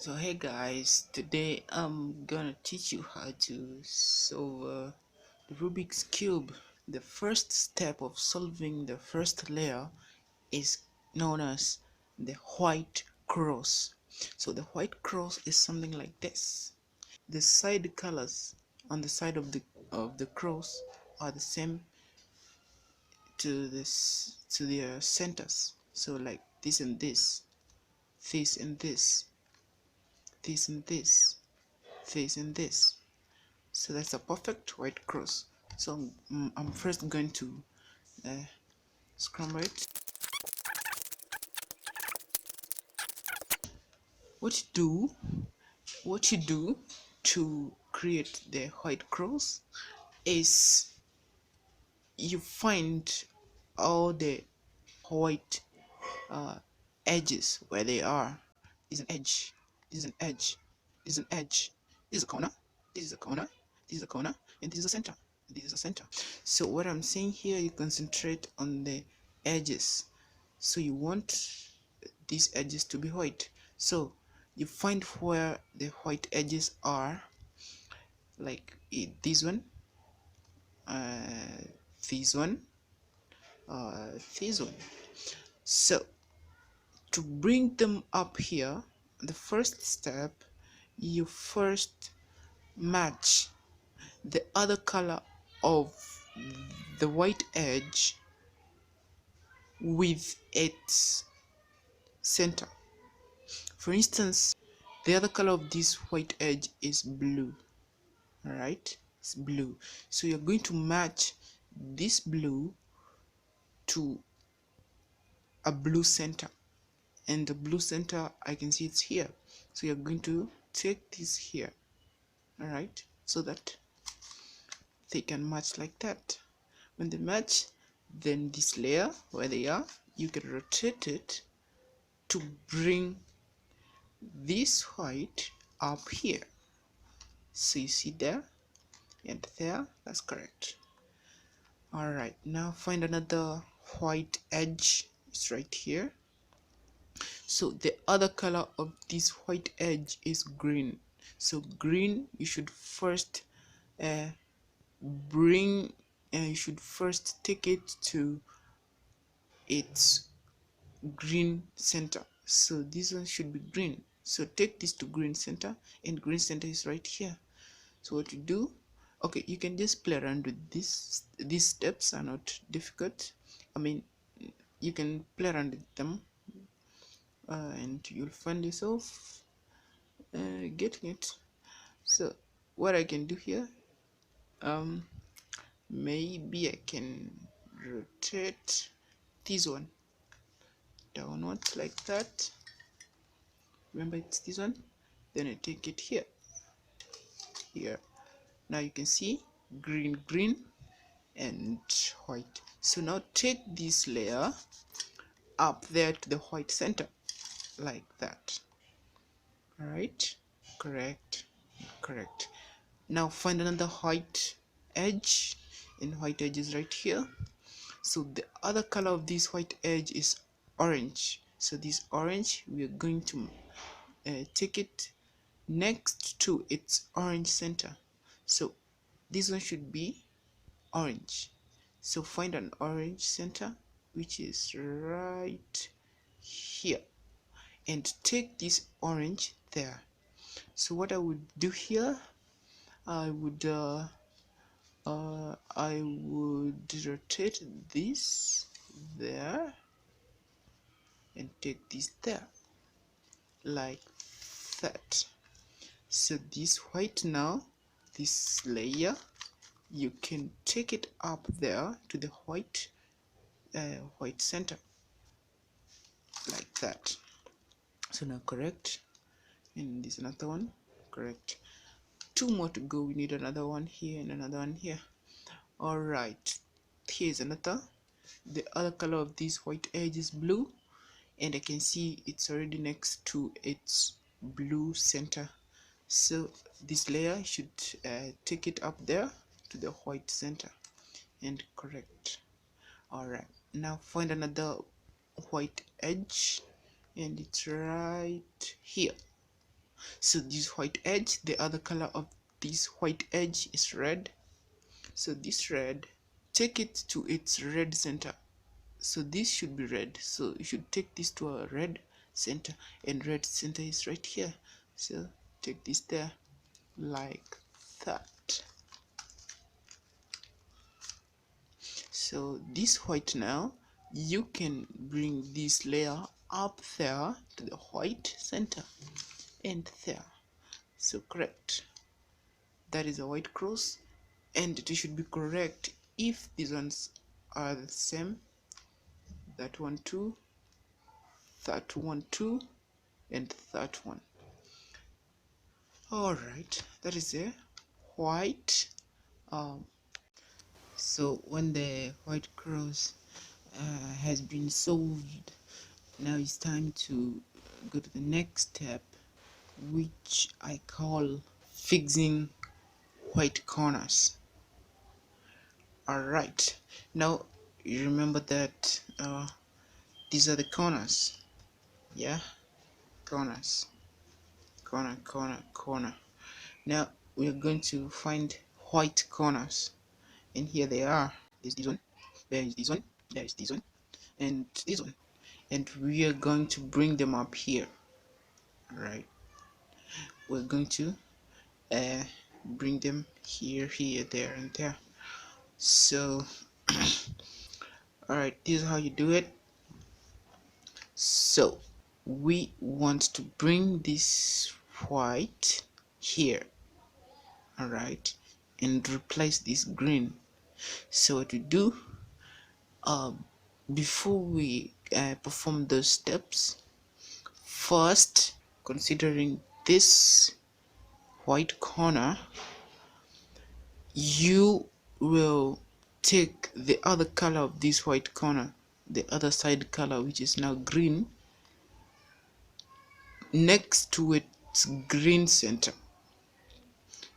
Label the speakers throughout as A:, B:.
A: So hey guys, today I'm gonna teach you how to solve the Rubik's Cube. The first step of solving the first layer is known as the white cross. So the white cross is something like this. The side colors on the side of the cross are the same to their centers. So like this and this, this and this, this and this, this and this. So that's a perfect white cross. So I'm first going to scramble it. What you do, what you do to create the white cross is you find all the white uh, edges where they are. This is an edge. This is an edge. This is an edge. This is a corner. This is a corner. This is a corner, and this is a center. This is a center. So what I'm saying here, you concentrate on the edges. So you want these edges to be white. So you find where the white edges are, like this one, uh, this one, this one. So to bring them up here, the first step, you first match the other color of the white edge with its center. For instance, the other color of this white edge is blue. Alright, it's blue. So you're going to match this blue to a blue center, and the blue center, I can see it's here. So you're going to take this here, alright, so that they can match like that. When they match, then this layer where they are, you can rotate it to bring this white up here. So you see there and there, that's correct. Alright, now find another white edge. It's right here. So the other color of this white edge is green. So green, you should first you should first take it to its green center. So this one should be green. So take this to green center, and green center is right here. So what you do, okay, you can just play around with this. These steps are not difficult. I mean, you can play around with them, and you'll find yourself getting it. So what I can do here, maybe I can rotate this one downwards like that. Remember, it's this one. Then I take it here. Now you can see green and white. So now take this layer up there to the white center like that. All right, correct. Now find another white edge, and white edge is right here. So the other color of this white edge is orange. So this orange, we are going to take it next to its orange center. So this one should be orange. So find an orange center, which is right here, and take this orange there. So what I would do here, I would rotate this there and take this there like that. So this white, now this layer, you can take it up there to the white center like that. So now correct, and this another one, correct. Two more to go. We need another one here and another one here. All right, here's another. The other color of this white edge is blue, and I can see it's already next to its blue center. So this layer should take it up there to the white center, and correct. All right, now find another white edge, and it's right here. So this white edge, the other color of this white edge is red. So this red, take it to its red center. So this should be red, so you should take this to a red center, and red center is right here. So take this there like that. So this white, now you can bring this layer up there to the white center and there. So correct, that is a white cross, and it should be correct if these ones are the same. That one too, that one too, and that one. All right, that is a white. So when the white cross has been solved, now it's time to go to the next step, which I call fixing white corners. All right, now you remember that these are the corners. Yeah, corners, corner, corner, corner. Now we are going to find white corners, and here they are. There's this one, there is this one, there is this one, and this one, and we are going to bring them up here. All right, we're going to bring them here, here, there, and there. So all right, this is how you do it. So we want to bring this white here, all right, and replace this green. So what we do, before we perform those steps, first considering this white corner, you will take the other color of this white corner, the other side color, which is now green, next to its green center.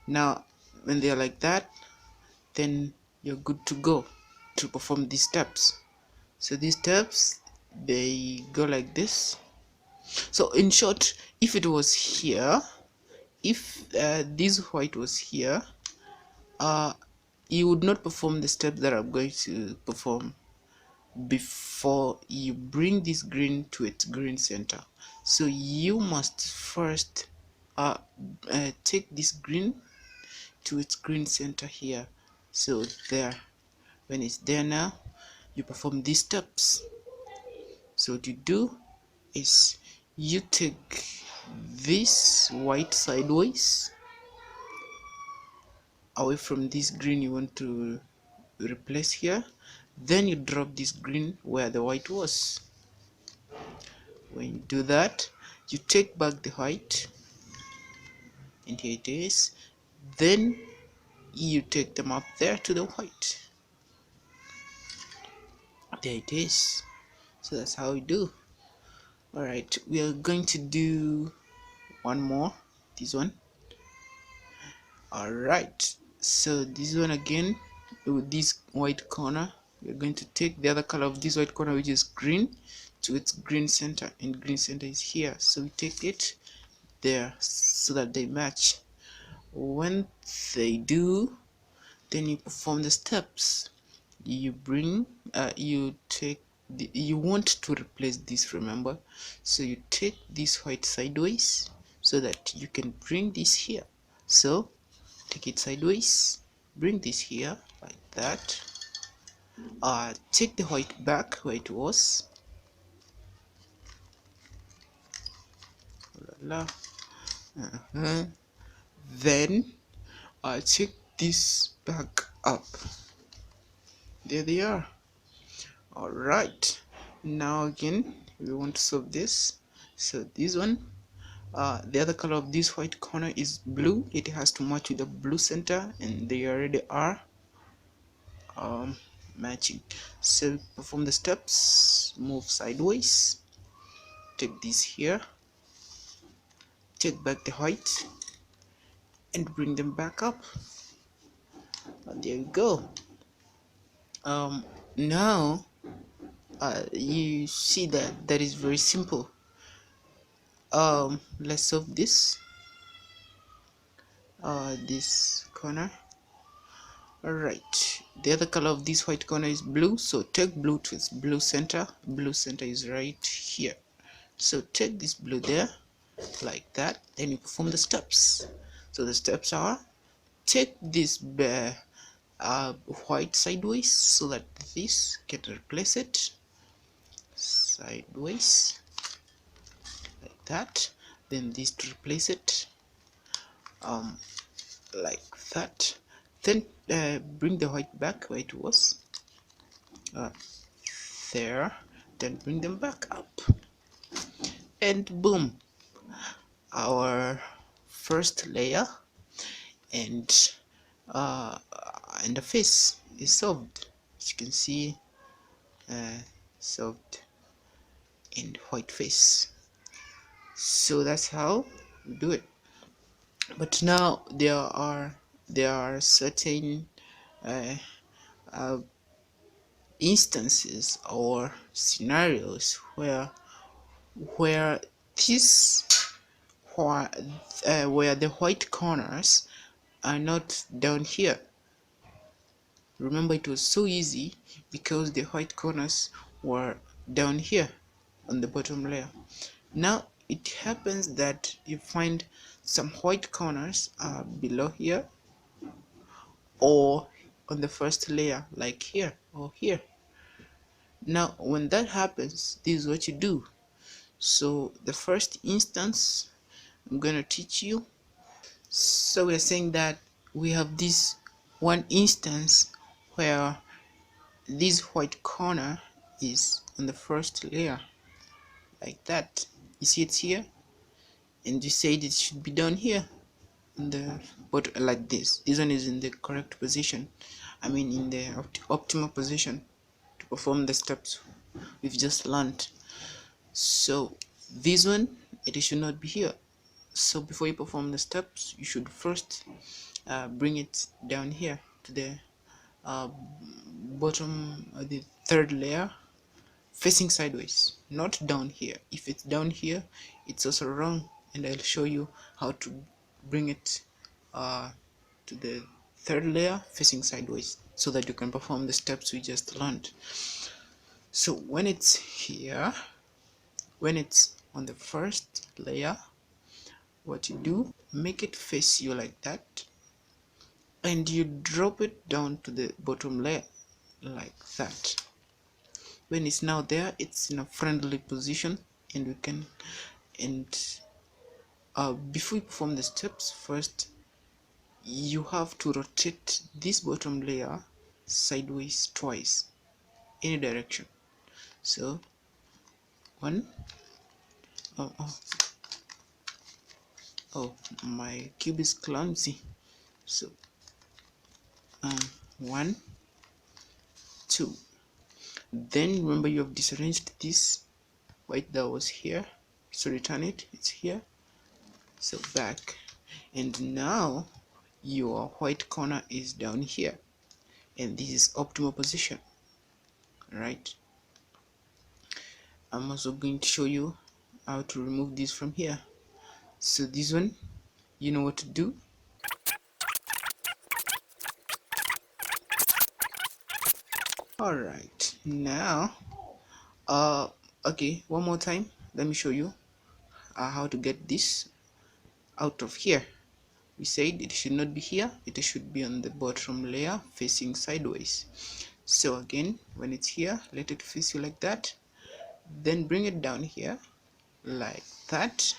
A: Now when they are like that, then you're good to go to perform these steps. So these steps, they go like this. So in short, if it was here, if this white was here, you would not perform the steps that I'm going to perform before you bring this green to its green center. So you must first take this green to its green center here. So there, when it's there, now you perform these steps. So what you do is you take this white sideways away from this green you want to replace here, then you drop this green where the white was. When you do that, you take back the white, and here it is. Then you take them up there to the white. There it is. So that's how we do. All right, we are going to do one more, this one. All right, so this one again, with this white corner, we're going to take the other color of this white corner, which is green, to its green center, and green center is here. So we take it there so that they match. When they do, then you perform the steps. You bring you take you want to replace this, remember, so you take this white sideways so that you can bring this here. So take it sideways, bring this here like that, take the white back where it was, then take this back up. There they are. All right, now again we want to solve this. So this one, the other color of this white corner is blue. It has to match with the blue center, and they already are matching. So perform the steps, move sideways, take this here, take back the white, and bring them back up. And there we go. Now you see that is very simple. Let's solve this. this corner. Alright, the other color of this white corner is blue, so take blue to its blue center. Blue center is right here, so take this blue there like that. Then you perform the steps. So the steps are: take this white sideways so that this can replace it sideways like that, then this to replace it like that. Then bring the white back where it was there, then bring them back up, and boom, our first layer and the face is solved. As you can see, solved in white face. So that's how we do it. But now there are certain uh, instances or scenarios where this where the white corners are not down here. Remember, it was so easy because the white corners were down here on the bottom layer. Now it happens that you find some white corners are below here or on the first layer, like here or here. Now when that happens, this is what you do. So the first instance I'm going to teach you. So we're saying that we have this one instance where this white corner is on the first layer like that. You see it here, and you said it should be down here in the bottom like this. This one is in the correct position, I mean in the optimal position to perform the steps we've just learned. So this one, it should not be here. So before you perform the steps, you should first bring it down here to the bottom of the third layer, facing sideways, not down here. If it's down here, it's also wrong, and I'll show you how to bring it to the third layer facing sideways so that you can perform the steps we just learned. So when it's here, when it's on the first layer, what you do, make it face you like that, and you drop it down to the bottom layer like that. When it's now there, it's in a friendly position, and we can before you perform the steps, first you have to rotate this bottom layer sideways twice, any direction. So one, oh, my cube is clumsy. So 1, 2. Then remember, you have disarranged this white that was here, so return it, it's here, so back. And now your white corner is down here, and this is optimal position, right? I'm also going to show you how to remove this from here. So this one, you know what to do. Alright, now okay, one more time, let me show you how to get this out of here. We said it should not be here, it should be on the bottom layer facing sideways. So again, when it's here, let it face you like that, then bring it down here like that,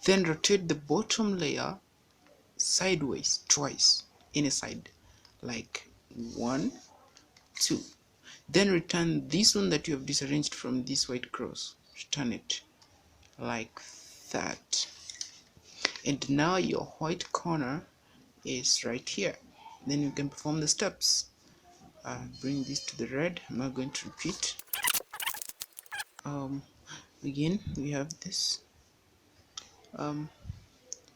A: then rotate the bottom layer sideways twice, any side, like 1, 2. Then return this one that you have disarranged from this white cross, return it like that, and now your white corner is right here. Then you can perform the steps. Bring this to the red. I'm not going to repeat. Again, we have this.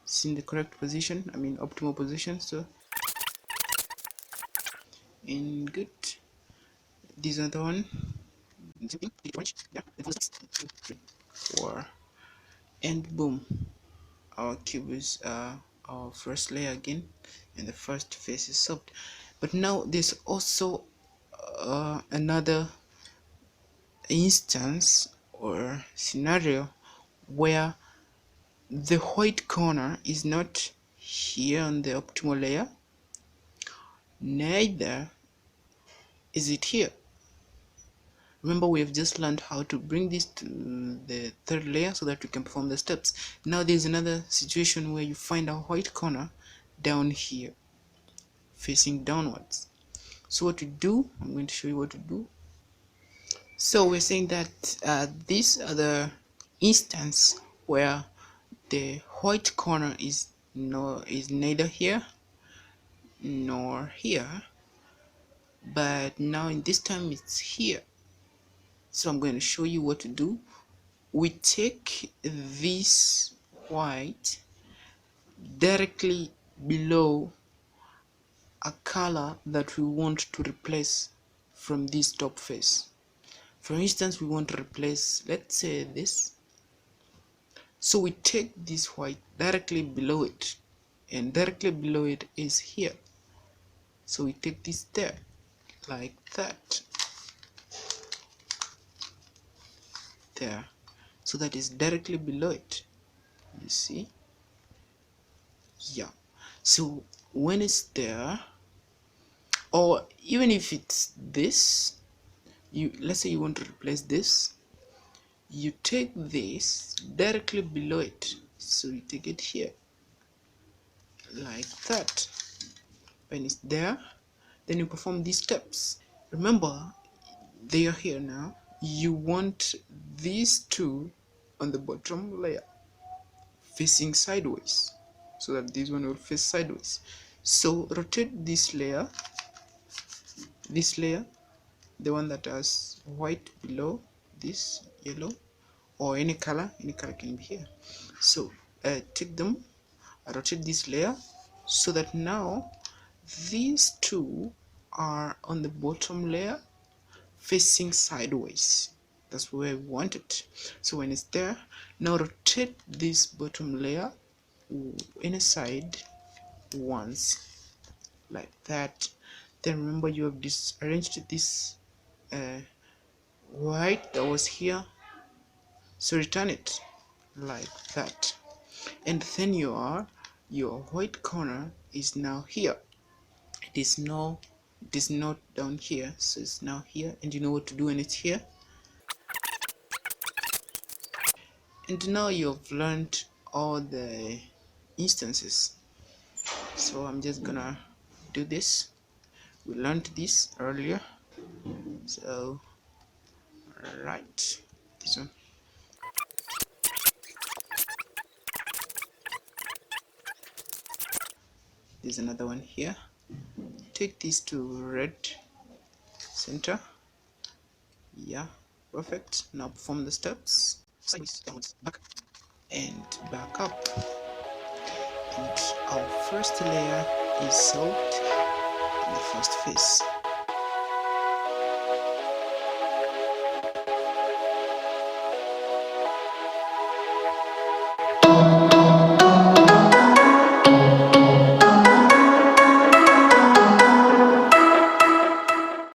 A: It's in the correct position, I mean optimal position. So in good, this other one, yeah, 4, and boom, our cube is our first layer again, and the first face is solved. But now there's also another instance or scenario where the white corner is not here on the optimal layer, neither is it here. Remember, we have just learned how to bring this to the third layer so that we can perform the steps. Now there's another situation where you find a white corner down here facing downwards. So what to do, I'm going to show you what to do. So we're saying that these are the instance where the white corner is neither here nor here, but now in this time it's here. So I'm going to show you what to do. We take this white directly below a color that we want to replace from this top face. For instance, we want to replace, let's say, this. So we take this white directly below it, and directly below it is here. So we take this there, like that. There. So that is directly below it. You see? Yeah. So when it's there, or even if it's this, let's say you want to replace this, you take this directly below it. So you take it here, like that. When it's there, then you perform these steps. Remember, they are here now. You want these two on the bottom layer facing sideways, so that this one will face sideways. So rotate this layer, the one that has white below this yellow, or any color can be here. So take them, rotate this layer so that now these two are on the bottom layer facing sideways. That's where we want it. So when it's there, now rotate this bottom layer any side once, like that. Then remember, you have disarranged this white that was here, so return it like that, and then your white corner is now here. It is not down here, so it's now here, and you know what to do when it's here. And now you've learned all the instances, so I'm just gonna do this. We learned this earlier, so right, this one. There's another one here. Take this to red center. Yeah, perfect. Now perform the steps. Sideways, downwards, back, and back up. And our first layer is solved in the first phase.